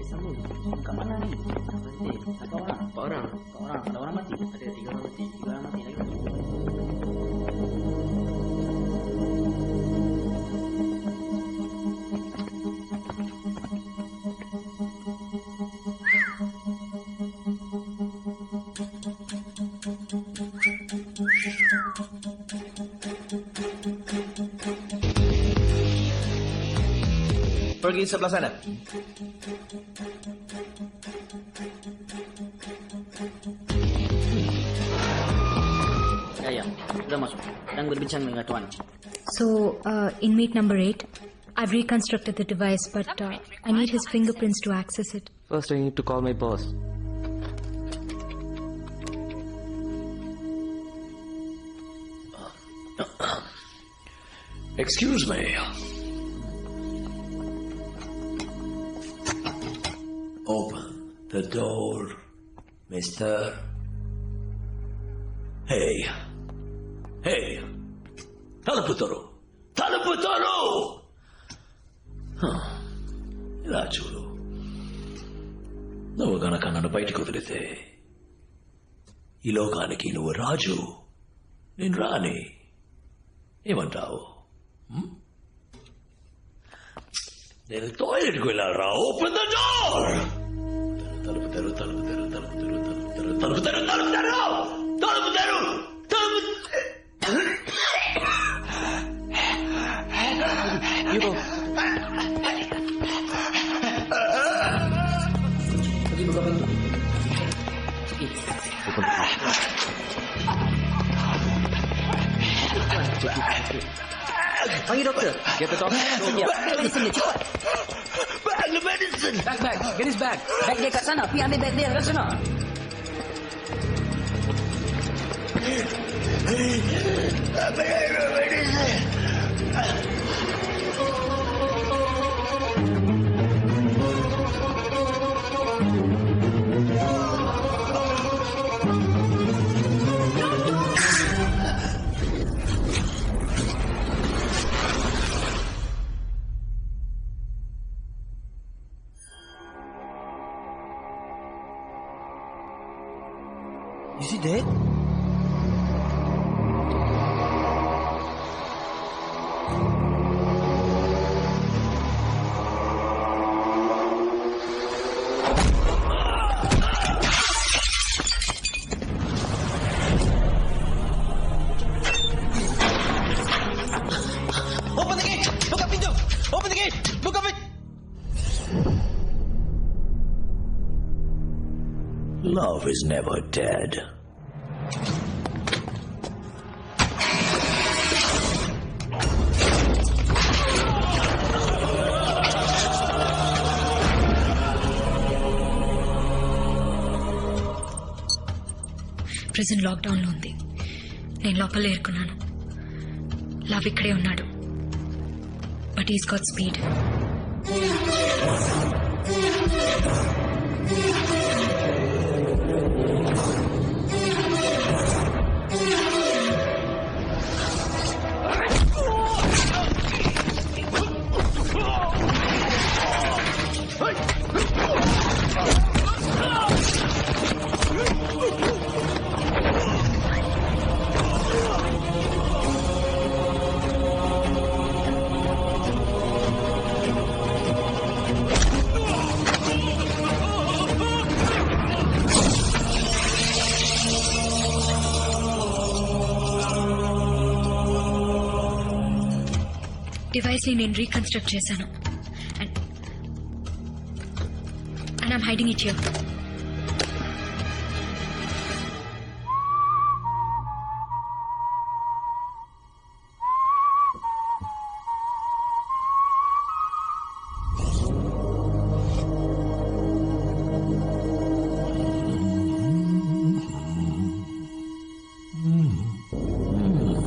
sambung. Kat mana ni? Berhenti. Berapa orang? 4 orang. 4 orang. Ada orang mati? Ada 3 orang mati. 3 orang mati lagi. Pergi sebelah sana. Ya, sudah masuk. Sedang berbincang dengan tuan. So, inmate number 8, I've reconstructed the device, but I need his fingerprints to access it. First I need to call my boss. Excuse me. Open the door, mister. Hey. Hey. తలుపు తెరు. తలుపు తెరు. ఇలా చూడు. నువ్వు గనక నన్ను బయటకు వదిలితే ఈ లోకానికి నువ్వు రాజు, నేను రాని. ఏమంటావు? నేను టాయిలెట్కి వెళ్ళాలరా. Open the door. తలుపు తెరు, తలుపు తెరు, తలుపు తెరు, తలుపు తెరు, తలుపు తెరు, తలుపు తెరు, తలుపు తెరు. You go. Pergi buka pintu. Pergi. Panggil doktor. Get the doctor. Ya, medicine dia cepat. Bag medicine. Bag. Get his bag. Bag dia kat sana. Pergi ambil bag dia kat sana. Is he dead? Open the gate! Buka pintu! Open the gate! Buka pintu! Love is never dead. Prison లాక్డౌన్లో ఉంది. నేను లోపల ఏరుకున్నాను. Love ఇక్కడే ఉన్నాడు. But is got speed. Device ని నేను reconstruct చేశాను. And I'm hiding it here.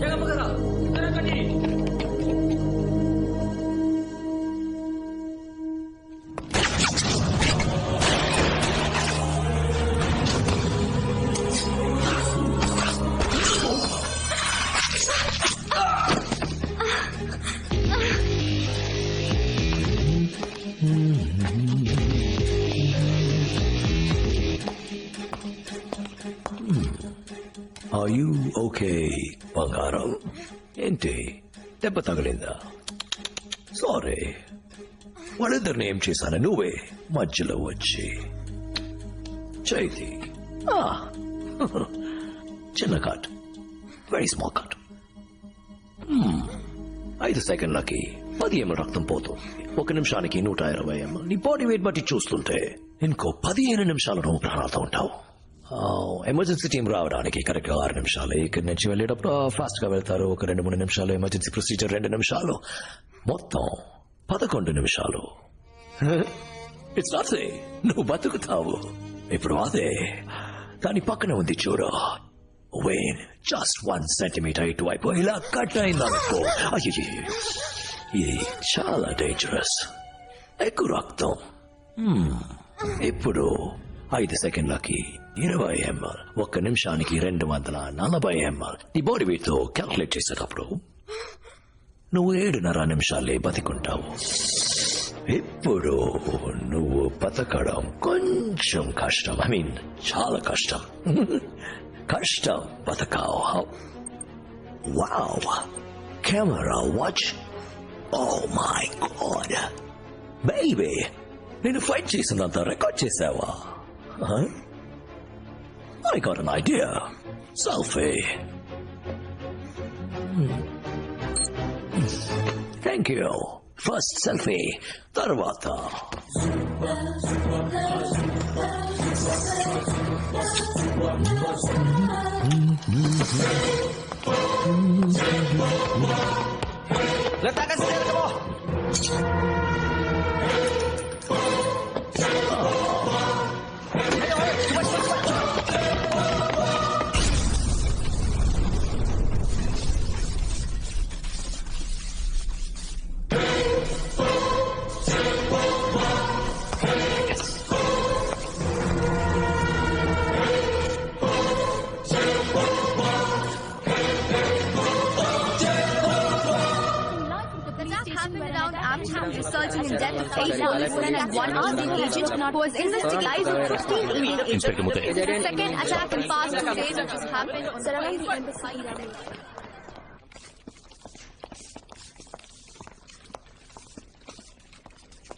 Jangan bergerak. Gerak kaki. You okay బంగారం? ఏంటి దెబ్బ తగిలిందా? సారీ, వాళ్ళిద్దరిని ఏం చేశాను నువ్వే మధ్యలో వచ్చి చైతి. చిన్న cut, very small cut. 5 సెకండ్లకి 10 ml రక్తం పోతుంది. 1 నిమిషానికి 120 ml. నీ బాడీ వెయిట్ బట్టి చూస్తుంటే ఇంకో 15 నిమిషాలు నువ్వు ప్రాణాలతో ఉంటావు. ఎమర్జెన్సీ టీం రావడానికి కరెక్ట్ గా 6 నిమిషాలు. ఇక్కడి నుంచి వెళ్ళేటప్పుడు ఫాస్ట్ గా వెళ్తారు. ఒక 2-3 నిమిషాలు. ఎమర్జెన్సీ ప్రొసీజర్ 2 నిమిషాలు. మొత్తం 11 నిమిషాలు. ఇట్స్ నాట్ సే నువ్వు బతుకుతావు. ఇప్పుడు అదే దాని పక్కన ఉంది చూడు. వెయిన్ జస్ట్ 1 సెంటీమీటర్ ఇటువైపు ఇలా కట్ అయిందనుకో, అయ్యో ఇది చాలా డేంజరస్. ఎక్కువ రక్తం. ఇప్పుడు 5 సెకండ్లకి 20 ml. 1 నిమిషానికి 240 ml. నీ బాడీ వెయిట్ తో క్యాల్కులేట్ చేసేటప్పుడు నువ్వు 7.5 నిమిషాలే బతికుంటావు. ఇప్పుడు నువ్వు బతకడం కొంచెం కష్టం. ఐ మీన్ చాలా కష్టం. కష్టం బతకావు. Wow, camera watch. Oh my God baby, నేను ఫైట్ చేసినంత రికార్డ్ చేసావా? I got an idea. Selfie. Thank you. First selfie, తర్వాత Letakkan senjata kamu. Ayo, cepat. Resulting in death of 8 policemen and 1 army agent who was investigating 15 illegal agents. Inspector Muthe. The second attack in past 2 days which has happened surrounding the embassy.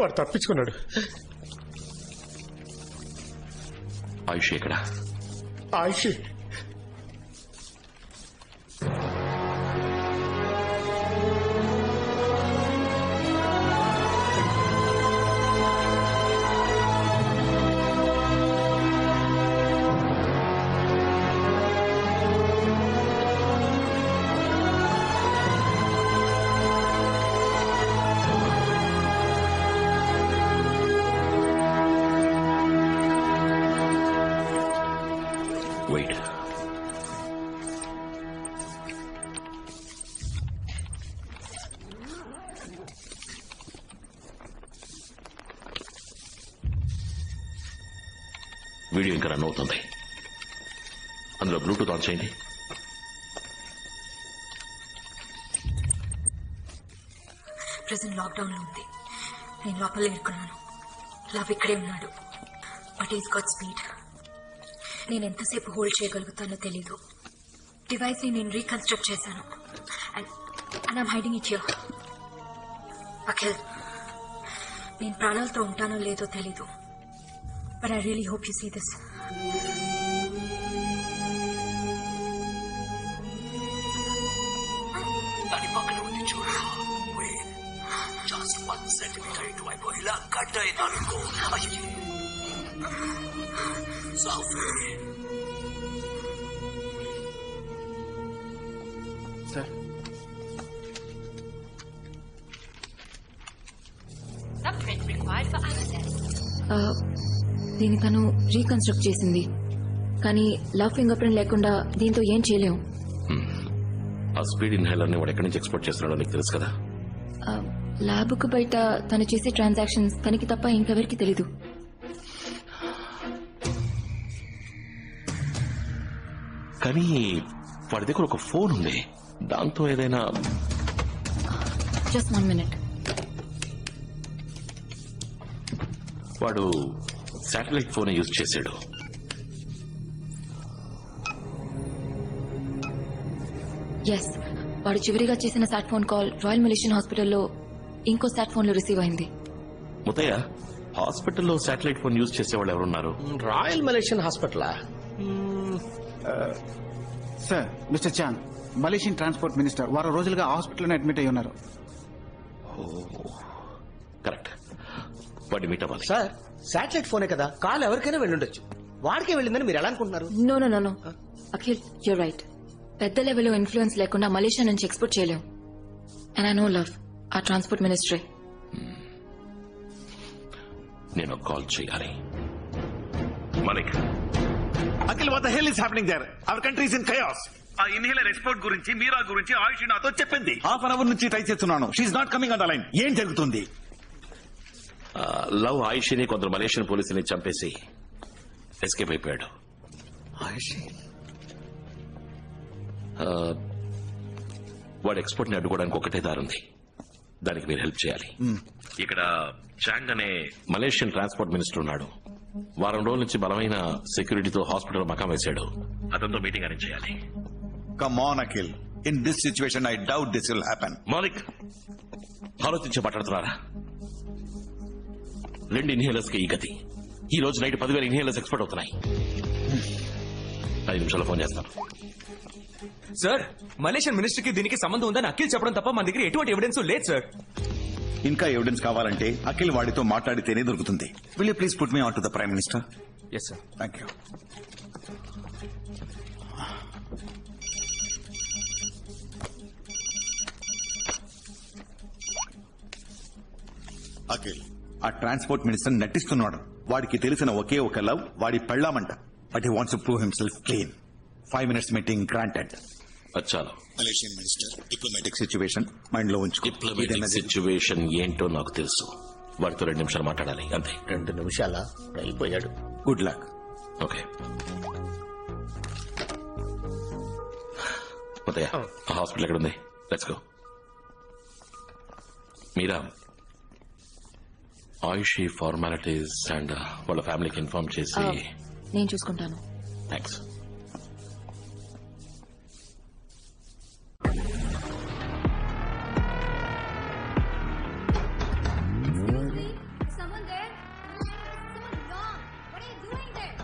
వాడు తప్పించుకున్నాడు. ఆయుష్ ఎక్కడ? Ayushi wait. Video ఇంకా run అవుతుంది. అందులో Bluetooth on చేయండి. Present lockdown లో ఉంది. నేను లోపల ఇరుక్కున్నాను. లవ్ ఇక్కడే ఉన్నాడు. But is got speed. నేను ఎంతసేపు హోల్డ్ చేయగలుగుతానో తెలీదు. డివైస్ ని నేను రీకన్స్ట్రక్ట్ చేశాను. And I'm hiding it here. Akhil, నేను ప్రాణాలతో ఉంటానో లేదో తెలీదు. But I really hope you see this. దాని పక్కన ఉంది చూడు. జస్ట్ 1 సెంటీమీటర్ ఇటువైపు ఇలా కట్ అయిందనుకో, అయ్యో సాఫీ. సార్, దీన్ని తను రీకన్స్ట్రక్ట్ చేసింది. కానీ లవ్ ఫింగర్ ప్రింట్ లేకుండా దీంతో ఏం చేయలేం. ఆ స్పీడ్ ఇన్హేలర్ ని వాడు ఎక్కడి నుంచి ఎక్స్పోర్ట్ చేస్తున్నాడో నీకు తెలుసు కదా? ల్యాబ్కు బయట తను చేసే ట్రాన్సాక్షన్స్ తనకి తప్ప ఇంకెవరికి తెలీదు. కానీ వాడి దగ్గర ఒక ఫోన్ ఉంది. దాంతో ఏదైనా జస్ట్ 1 minute. వాడు శాటిలైట్ ఫోన్ యూజ్ చేశాడు. ఎస్, వాడు చివరిగా చేసిన సాట్ ఫోన్ కాల్ రాయల్ మలేషియన్ హాస్పిటల్లో ఇంకో సాట్ ఫోన్ లో రిసీవ్ అయింది. ముత్తయ్య, హాస్పిటల్లో శాటిలైట్ ఫోన్ యూజ్ చేసేవాళ్ళు ఎవరున్నారు? Royal Malaysian hospital. Sir, mister Chang Malaysian transport minister వారం రోజులుగా హాస్పిటల్లోనే అడ్మిట్ అయి ఉన్నారు. కరెక్ట్. వాడిని మీట్ అవ్వాలి. సార్, శాటిలైట్ ఫోనే కదా, కాల్ ఎవరికైనా వెళ్ళుండొచ్చు. వాడికే వెళ్ళిందని మీరు ఎలా అనుకుంటున్నారు? No no no no Akhil, you're right. పెద్ద లెవెల్లో ఇన్ఫ్లుయెన్స్ లేకుండా మలేషియా నుంచి ఎక్స్పోర్ట్ చేయలేం. అండ్ ఐ నో లవ్ ఆ ట్రాన్స్పోర్ట్ మినిస్ట్రీ. నేను కాల్ చేయాలి. Malik, Akhil, what the hell is happening there? Our country is in chaos. ఆ ఇన్హేలర్ ఎక్స్పోర్ట్ గురించి, మీరా గురించి ఆయుష్ నాతో చెప్పింది. హాఫ్ అన్ అవర్ నుంచి ట్రై చేస్తున్నాను. She's not coming on the line. ఏం జరుగుతుంది? లవ్ ఆయుష్ని కొందరు మలేషియన్ పోలీసుని చంపేసి ఎస్కేప్ అయిపోయాడు. వాడు ఎక్స్పోర్ట్ ని అడ్డుకోవడానికి ఒకటే దారుంది. దానికి మీరు హెల్ప్ చేయాలి. ఇక్కడ చాంగ్ అనే మలేషియన్ ట్రాన్స్పోర్ట్ మినిస్టర్ ఉన్నాడు. వారం రోజుల నుంచి బలమైన సెక్యూరిటీతో హాస్పిటల్ మకాం వేశాడు. అతనితో మీటింగ్ అరేంజ్ చేయాలి. Come on Akhil, in this situation I doubt this will happen. Malik, ఆలోచించి మాట్లాడుతున్నారా? 2 ఇన్హేలర్స్ కి ఈ గతి. ఈ రోజు నైట్ 10,000 ఇన్హేలర్స్ ఎక్స్పోర్ట్ అవుతున్నాయి. 5 నిమిషాల్లో ఫోన్ చేస్తాను. సార్, మలేషియన్ మినిస్టర్ కి దీనికి సంబంధం ఉందని అఖిల్ చెప్పడం తప్ప మన దగ్గర ఎటువంటి ఎవిడెన్స్ లేదు సార్. ఇంకా ఎవిడెన్స్ కావాలంటే అఖిల్ వాడితో మాట్లాడితేనే దొరుకుతుంది. Will you please put me on to the prime minister? Yes sir. Thank you. Akhil, ఆ ట్రాన్స్పోర్ట్ మినిస్టర్ నటిస్తున్నాడు. వాడికి తెలిసిన ఒకే ఒక లవ్ వాడి పెళ్ళామంట. But he wants to prove himself clean. 5 minutes meeting granted. చాలు. Malaysian minister diplomatic situation mind లో ఉంచుకో. డిప్లొమాటిక్ సిచ్యువేషన్ ఏంటో నాకు తెలుసు. వాడితో 2 నిమిషాలు మాట్లాడాలి, అంతే. 2 నిమిషాల అయిపోయాడు. Good luck. ఓకే. ముత్తయ్య, ఆ హాస్పిటల్ ఎక్కడ ఉంది? Let's go. Meera, Ayushi formalities and వాళ్ళ ఫ్యామిలీకి ఇన్ఫార్మ్ చేసి. నేను చూసుకుంటాను. Thanks. Someone there? Someone wrong. What are you doing there?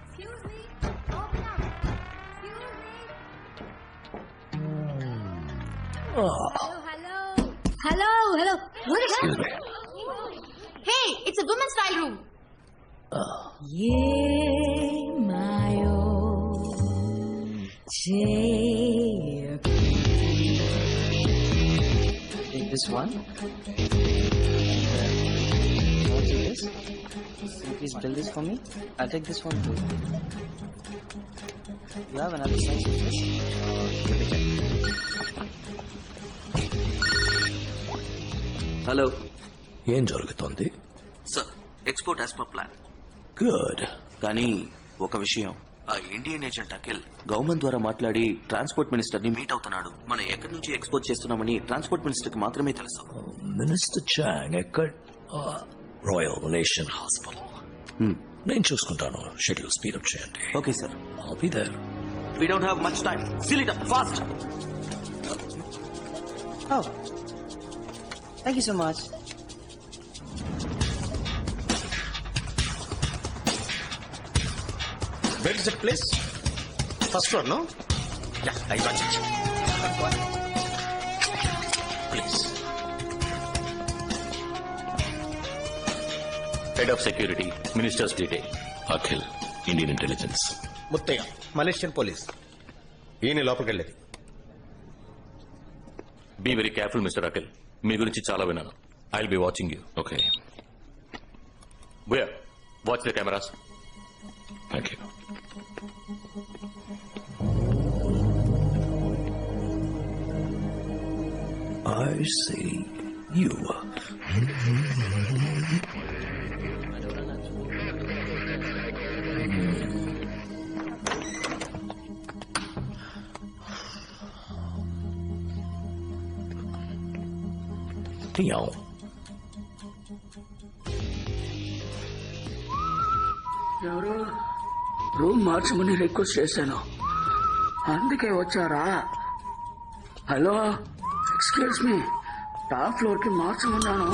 Excuse me. Open up. Excuse me. Hello. Hello. What is that? Hey, it's a women's style room. Take this one. This. Please bill this for me. I'll take this one too. You have another size of this? Hello, ఏం జరుగుతోంది? Sir, export as per plan. Good. కానీ ఒక విషయం, ఆ Indian agent Akhil government ద్వారా మాట్లాడి transport minister ని meet అవుతున్నాడు. మనం ఎక్కడి నుంచి ఎక్స్పోర్ట్ చేస్తున్నామని ట్రాన్స్పోర్ట్ మినిస్టర్ కి మాత్రమే తెలుసు. మినిస్టర్ చాంగ్ ఎక్కడ? Royal Malaysian hospital. నేను చూసుకుంటాను. షెడ్యూల్ స్పీడప్ చేయండి. Okay sir. I'll be there. We don't have much time. Seal it up fast. Oh. Thank you so much. Where is that place? First floor, no? Yeah, I got it. Please. Head of security, minister's detail, Akhil, Indian intelligence. Muthaiah, Malaysian police. ఈయన లోపలికి వెళ్ళేది. Be very careful mister Akhil. మీ గురించి చాలా విన్నాను. I'll be watching you. Okay. Where watch the cameras. Thank you. I see you. Meow. ఎవరు? Room మార్చమని request చేశాను, అందుకే వచ్చారా? Hello excuse me top floor కి మార్చమన్నాను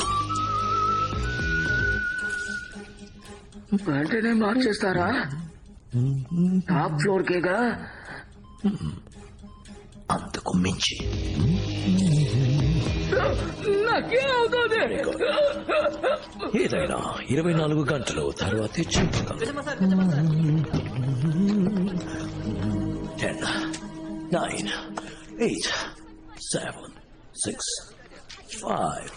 వెంటనే మార్చేస్తారా టాప్ ఫ్లోర్ కేగా అంతకు మించి ఏదైనా 24 గంటలు తర్వాతే చెప్పగలను 10, 9, 8, 7, 6, 5,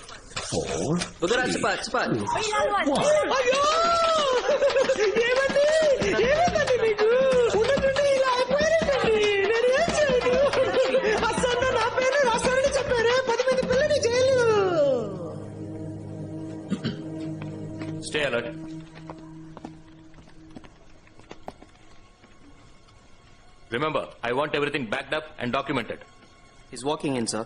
4, 3. Stay alert. Remember, I want everything backed up and documented. He's walking in, sir.